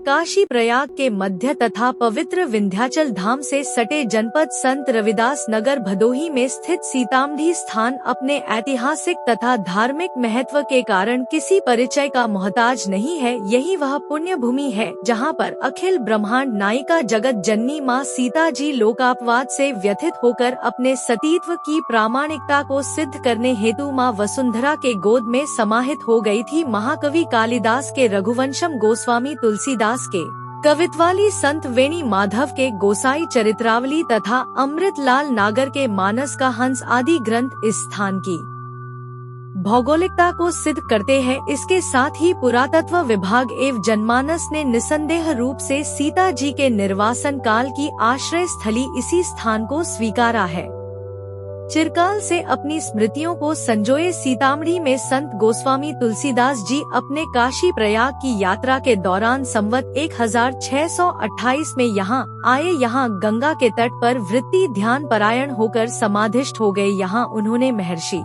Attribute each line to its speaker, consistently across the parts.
Speaker 1: काशी प्रयाग के मध्य तथा पवित्र विंध्याचल धाम से सटे जनपद संत रविदास नगर भदोही में स्थित सीतामढ़ी स्थान अपने ऐतिहासिक तथा धार्मिक महत्व के कारण किसी परिचय का मोहताज नहीं है। यही वह पुण्य भूमि है जहां पर अखिल ब्रह्मांड नायिका जगत जननी माँ सीता जी लोकापवाद से व्यथित होकर अपने सतीत्व की प्रामाणिकता को सिद्ध करने हेतु माँ वसुंधरा के गोद में समाहित हो गई थी। महाकवि कालिदास के रघुवंशम गोस्वामी तुलसीदास के कवित्वाली संत वेणी माधव के गोसाई चरित्रावली तथा अमृतलाल नागर के मानस का हंस आदि ग्रंथ इस स्थान की भौगोलिकता को सिद्ध करते हैं। इसके साथ ही पुरातत्व विभाग एवं जनमानस ने निसंदेह रूप से सीता जी के निर्वासन काल की आश्रय स्थली इसी स्थान को स्वीकारा है। चिरकाल से अपनी स्मृतियों को संजोए सीतामढ़ी में संत गोस्वामी तुलसीदास जी अपने काशी प्रयाग की यात्रा के दौरान संवत 1628 में यहाँ आए। यहाँ गंगा के तट पर वृत्ति ध्यान परायण होकर समाधिष्ठ हो गए। यहाँ उन्होंने महर्षि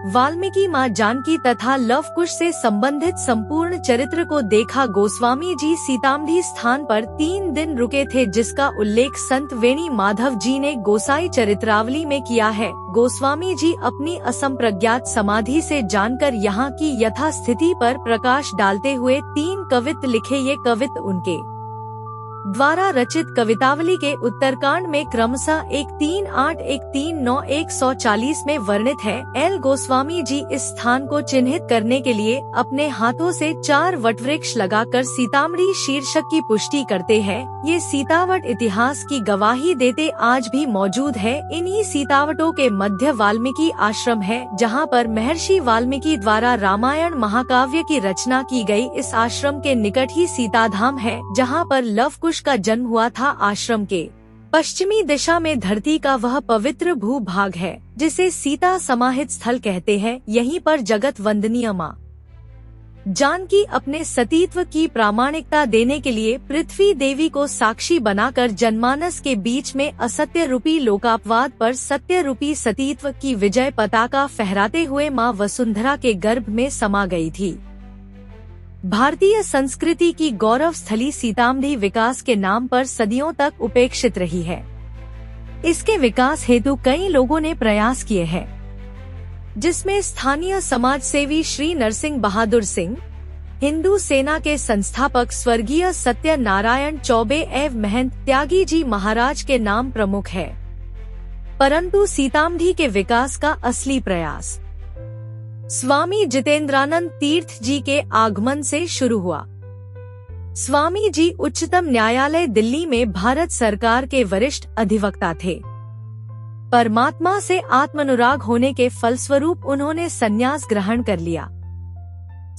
Speaker 1: वाल्मीकि माँ जानकी तथा लव कुश से संबंधित संपूर्ण चरित्र को देखा। गोस्वामी जी सीतामढ़ी स्थान पर 3 दिन रुके थे, जिसका उल्लेख संत वेणी माधव जी ने गोसाई चरित्रावली में किया है। गोस्वामी जी अपनी असंप्रज्ञात समाधि से जानकर यहाँ की यथास्थिति पर प्रकाश डालते हुए 3 कवित लिखे। ये कवित उनके द्वारा रचित कवितावली के उत्तरकांड में क्रमशः 138, 139, 140 में वर्णित है। एल गोस्वामी जी इस स्थान को चिन्हित करने के लिए अपने हाथों से 4 वटवृक्ष लगाकर सीतामढ़ी शीर्षक की पुष्टि करते हैं। ये सीतावट इतिहास की गवाही देते आज भी मौजूद है। इन्हीं सीतावटों के मध्य वाल्मीकि आश्रम है, जहाँ पर महर्षि वाल्मीकि द्वारा रामायण महाकाव्य की रचना की गई। इस आश्रम के निकट ही सीताधाम है, जहाँ पर लव कुश का जन्म हुआ था। आश्रम के पश्चिमी दिशा में धरती का वह पवित्र भूभाग है जिसे सीता समाहित स्थल कहते हैं। यहीं पर जगत वंदनीय माँ जानकी अपने सतीत्व की प्रामाणिकता देने के लिए पृथ्वी देवी को साक्षी बनाकर जनमानस के बीच में असत्य रूपी लोकापवाद पर सत्य रूपी सतीत्व की विजय पताका फहराते हुए माँ वसुंधरा के गर्भ में समा गई थी। भारतीय संस्कृति की गौरव स्थली सीतामढ़ी विकास के नाम पर सदियों तक उपेक्षित रही है। इसके विकास हेतु कई लोगों ने प्रयास किए हैं, जिसमें स्थानीय समाज सेवी श्री नरसिंह बहादुर सिंह, हिंदू सेना के संस्थापक स्वर्गीय सत्यनारायण चौबे एवं महंत त्यागी जी महाराज के नाम प्रमुख है। परंतु सीतामढ़ी के विकास का असली प्रयास स्वामी जितेंद्रानंद तीर्थ जी के आगमन से शुरू हुआ। स्वामी जी उच्चतम न्यायालय दिल्ली में भारत सरकार के वरिष्ठ अधिवक्ता थे। परमात्मा से आत्मानुराग होने के फलस्वरूप उन्होंने संन्यास ग्रहण कर लिया।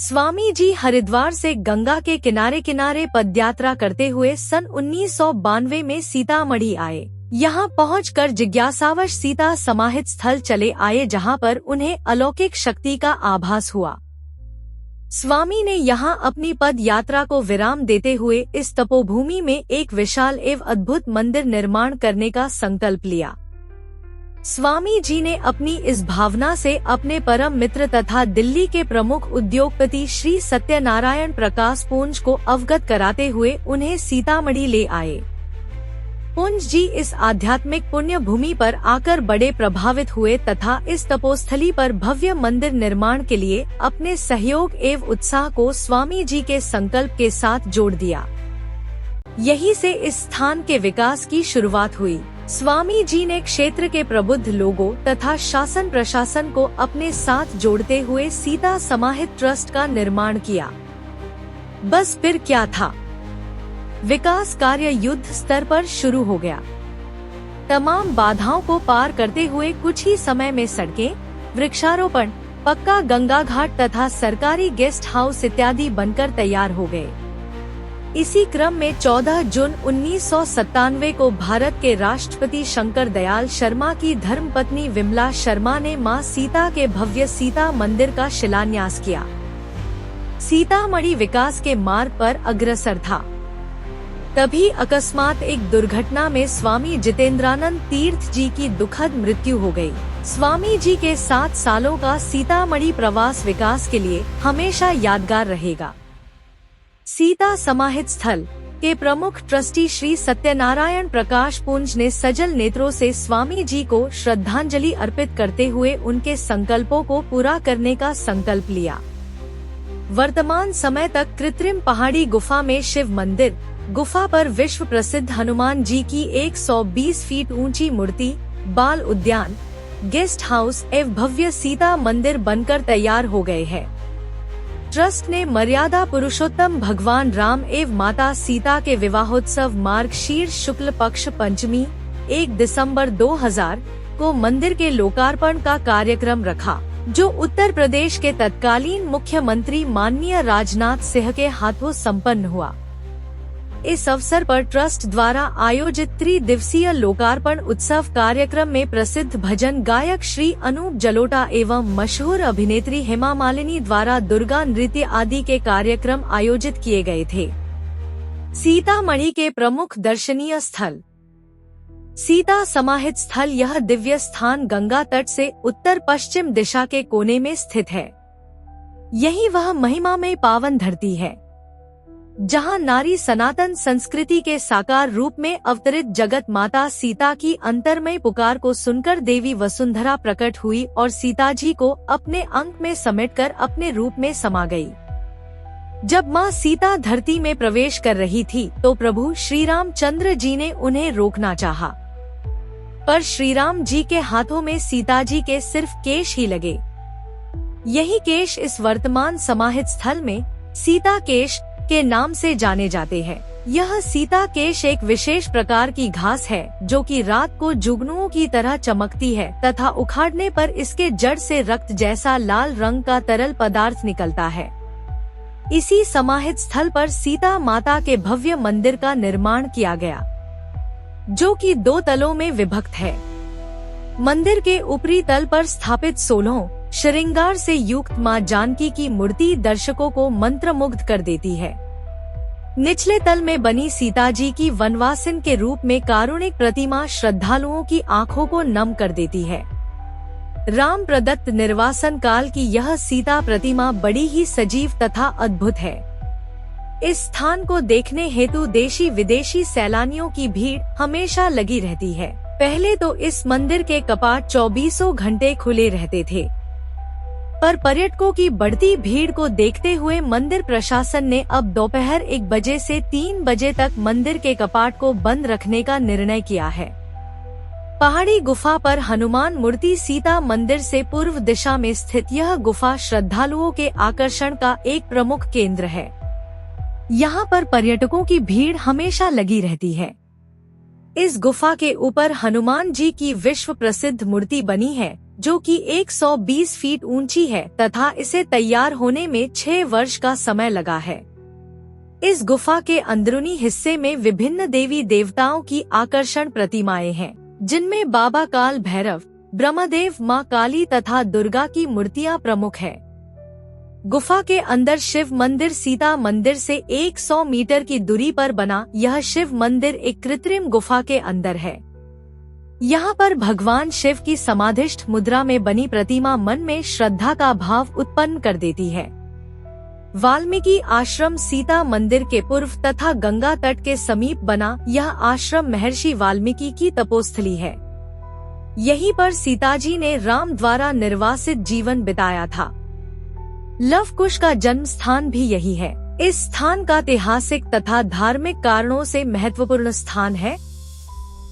Speaker 1: स्वामी जी हरिद्वार से गंगा के किनारे किनारे पदयात्रा करते हुए सन 1992 में सीतामढ़ी आए। यहाँ पहुंचकर जिज्ञासावश सीता समाहित स्थल चले आए, जहाँ पर उन्हें अलौकिक शक्ति का आभास हुआ। स्वामी ने यहाँ अपनी पद यात्रा को विराम देते हुए इस तपोभूमि में एक विशाल एवं अद्भुत मंदिर निर्माण करने का संकल्प लिया। स्वामी जी ने अपनी इस भावना से अपने परम मित्र तथा दिल्ली के प्रमुख उद्योगपति श्री सत्यनारायण प्रकाश पुंज को अवगत कराते हुए उन्हें सीतामढ़ी ले आए। पुंज जी इस आध्यात्मिक पुण्य भूमि पर आकर बड़े प्रभावित हुए तथा इस तपोस्थली पर भव्य मंदिर निर्माण के लिए अपने सहयोग एवं उत्साह को स्वामी जी के संकल्प के साथ जोड़ दिया। यही से इस स्थान के विकास की शुरुआत हुई। स्वामी जी ने क्षेत्र के प्रबुद्ध लोगों तथा शासन प्रशासन को अपने साथ जोड़ते हुए सीता समाहित ट्रस्ट का निर्माण किया। बस फिर क्या था, विकास कार्य युद्ध स्तर पर शुरू हो गया। तमाम बाधाओं को पार करते हुए कुछ ही समय में सड़कें, वृक्षारोपण, पक्का गंगा घाट तथा सरकारी गेस्ट हाउस इत्यादि बनकर तैयार हो गए। इसी क्रम में 14 जून 1997 को भारत के राष्ट्रपति शंकर दयाल शर्मा की धर्मपत्नी विमला शर्मा ने मां सीता के भव्य सीता मंदिर का शिलान्यास किया। सीतामढ़ी विकास के मार्ग पर अग्रसर था। तभी अकस्मात एक दुर्घटना में स्वामी जितेंद्रानंद तीर्थ जी की दुखद मृत्यु हो गई। स्वामी जी के 7 सालों का सीतामढ़ी प्रवास विकास के लिए हमेशा यादगार रहेगा। सीता समाहित स्थल के प्रमुख ट्रस्टी श्री सत्यनारायण प्रकाश पुंज ने सजल नेत्रों से स्वामी जी को श्रद्धांजलि अर्पित करते हुए उनके संकल्पों को पूरा करने का संकल्प लिया। वर्तमान समय तक कृत्रिम पहाड़ी गुफा में शिव मंदिर, गुफा पर विश्व प्रसिद्ध हनुमान जी की 120 फीट ऊंची मूर्ति, बाल उद्यान, गेस्ट हाउस एवं भव्य सीता मंदिर बनकर तैयार हो गए हैं। ट्रस्ट ने मर्यादा पुरुषोत्तम भगवान राम एवं माता सीता के विवाहोत्सव मार्गशीर्ष शुक्ल पक्ष पंचमी 1 दिसंबर 2000 को मंदिर के लोकार्पण का कार्यक्रम रखा, जो उत्तर प्रदेश के तत्कालीन मुख्यमंत्री माननीय राजनाथ सिंह के हाथों संपन्न हुआ। इस अवसर पर ट्रस्ट द्वारा आयोजित त्रिदिवसीय लोकार्पण उत्सव कार्यक्रम में प्रसिद्ध भजन गायक श्री अनूप जलोटा एवं मशहूर अभिनेत्री हेमा मालिनी द्वारा दुर्गा नृत्य आदि के कार्यक्रम आयोजित किए गए थे। सीतामढ़ी के प्रमुख दर्शनीय स्थल। सीता समाहित स्थल यह दिव्य स्थान गंगा तट से उत्तर पश्चिम दिशा के कोने में स्थित है। यही वह महिमा में पावन धरती है, जहां नारी सनातन संस्कृति के साकार रूप में अवतरित जगत माता सीता की अंतर्मय पुकार को सुनकर देवी वसुंधरा प्रकट हुई और सीता जी को अपने अंक में समेटकर अपने रूप में समा गई। जब मां सीता धरती में प्रवेश कर रही थी तो प्रभु श्री रामचंद्र जी ने उन्हें रोकना चाहा, पर श्री राम जी के हाथों में सीता जी के सिर्फ केश ही लगे। यही केश इस वर्तमान समाहित स्थल में सीता केश के नाम से जाने जाते हैं। यह सीता केश एक विशेष प्रकार की घास है जो कि रात को जुगनुओं की तरह चमकती है तथा उखाड़ने पर इसके जड़ से रक्त जैसा लाल रंग का तरल पदार्थ निकलता है। इसी समाहित स्थल पर सीता माता के भव्य मंदिर का निर्माण किया गया, जो कि 2 तलों में विभक्त है। मंदिर के ऊपरी तल पर स्थापित 16 श्रृंगार से युक्त मां जानकी की मूर्ति दर्शकों को मंत्रमुग्ध कर देती है। निचले तल में बनी सीता जी की वनवासिन के रूप में कारुणिक प्रतिमा श्रद्धालुओं की आंखों को नम कर देती है। राम प्रदत्त निर्वासन काल की यह सीता प्रतिमा बड़ी ही सजीव तथा अद्भुत है। इस स्थान को देखने हेतु देशी विदेशी सैलानियों की भीड़ हमेशा लगी रहती है। पहले तो इस मंदिर के कपाट 24 घंटे खुले रहते थे, पर पर्यटकों की बढ़ती भीड़ को देखते हुए मंदिर प्रशासन ने अब दोपहर 1 बजे से 3 बजे तक मंदिर के कपाट को बंद रखने का निर्णय किया है। पहाड़ी गुफा पर हनुमान मूर्ति सीता मंदिर से पूर्व दिशा में स्थित यह गुफा श्रद्धालुओं के आकर्षण का एक प्रमुख केंद्र है। यहाँ पर पर्यटकों की भीड़ हमेशा लगी रहती है। इस गुफा के ऊपर हनुमान जी की विश्व प्रसिद्ध मूर्ति बनी है, जो कि 120 फीट ऊंची है तथा इसे तैयार होने में 6 वर्ष का समय लगा है। इस गुफा के अंदरूनी हिस्से में विभिन्न देवी देवताओं की आकर्षण प्रतिमाएं हैं, जिनमें बाबा काल भैरव, ब्रह्मदेव, मां काली तथा दुर्गा की मूर्तियां प्रमुख है। गुफा के अंदर शिव मंदिर सीता मंदिर से 100 मीटर की दूरी पर बना यह शिव मंदिर एक कृत्रिम गुफा के अंदर है। यहाँ पर भगवान शिव की समाधिष्ठ मुद्रा में बनी प्रतिमा मन में श्रद्धा का भाव उत्पन्न कर देती है। वाल्मीकि आश्रम सीता मंदिर के पूर्व तथा गंगा तट के समीप बना यह आश्रम महर्षि वाल्मीकि की तपोस्थली है। यहीं पर सीताजी ने राम द्वारा निर्वासित जीवन बिताया था। लव कुश का जन्म स्थान भी यही है। इस स्थान का ऐतिहासिक तथा धार्मिक कारणों से महत्वपूर्ण स्थान है।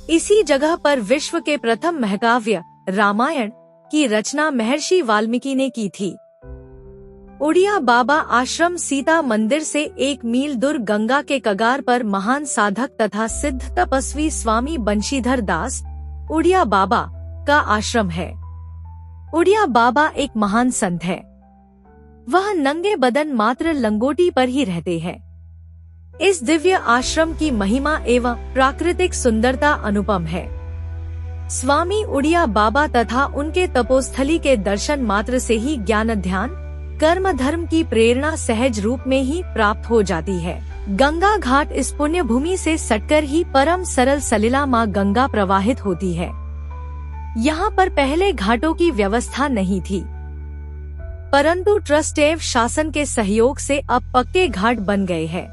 Speaker 1: इसी जगह पर विश्व के प्रथम महाकाव्य रामायण की रचना महर्षि वाल्मीकि ने की थी। उड़िया बाबा आश्रम सीता मंदिर से 1 मील दूर गंगा के कगार पर महान साधक तथा सिद्ध तपस्वी स्वामी बंशीधर दास उड़िया बाबा का आश्रम है। उड़िया बाबा एक महान संत है। वह नंगे बदन मात्र लंगोटी पर ही रहते हैं। इस दिव्य आश्रम की महिमा एवं प्राकृतिक सुंदरता अनुपम है। स्वामी उड़िया बाबा तथा उनके तपोस्थली के दर्शन मात्र से ही ज्ञान ध्यान कर्म धर्म की प्रेरणा सहज रूप में ही प्राप्त हो जाती है। गंगा घाट इस पुण्य भूमि से सटकर ही परम सरल सलिला माँ गंगा प्रवाहित होती है। यहाँ पर पहले घाटों की व्यवस्था नहीं थी, परंतु ट्रस्ट एवं शासन के सहयोग से अब पक्के घाट बन गए हैं।